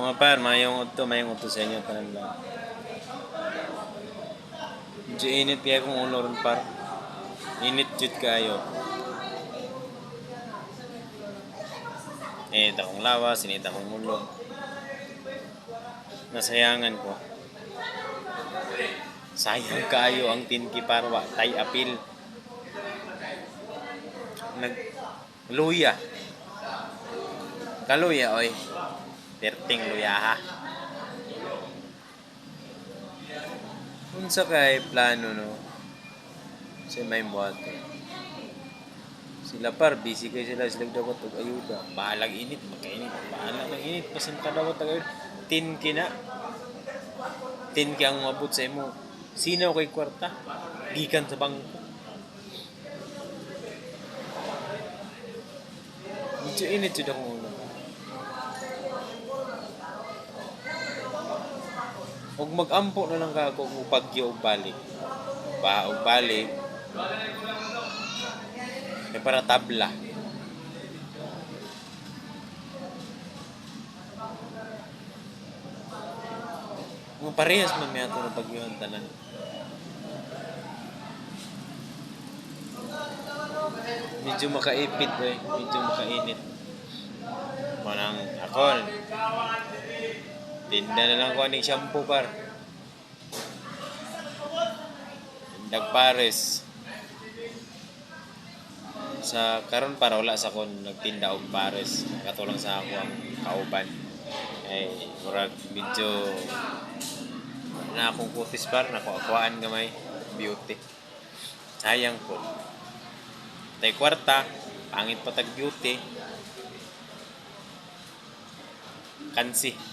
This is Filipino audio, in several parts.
Mga par, mayong uto sa inyo tanan lang. Medyo init kaya kung ulo ron par. Init jud kayo. Init akong lawas, init akong ulo. Nasayangan ko. Sayang kayo ang tinki par wa tay apil. Luya. Kaluya oy. Perting luya ha. Unsa kay plano no? Sa may buhato. Sila par, busy kayo sila dapat og ayuda. Bahalag init, makainit. Bahalag ng init, pasan ka dapat og ayuda. Tinki na. Tinki ang mabot sa imo. Sinaw kay kwarta. Gikan sa bangko. Medyo init jud akong ulo. Og mag-ampo na lang ka kung bagyo og balik. Og balik. May para tabla. Mga parehas man may ato na bagyohan tanan. Medyo makaipit eh. Medyo makainit. Manang ako. Tinda na lang ko aning shampoo par. Tindag pares. Sa karon para wala sa kon nagtinda og pares. Katulong sa ako ang kauban. Ay, murag medyo na akong kutis par, nakuhaan gamay beauty. Sayang po. Tay kwarta, pangit patag beauty. Kansi.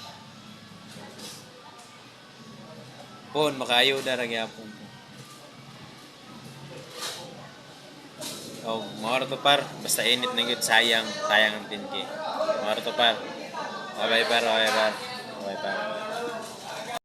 Pon makayo na ra gyapon. Oh, mawar to par, basta init na gyud sayang ang tinki. Mawar to par. Bye par. Bye par.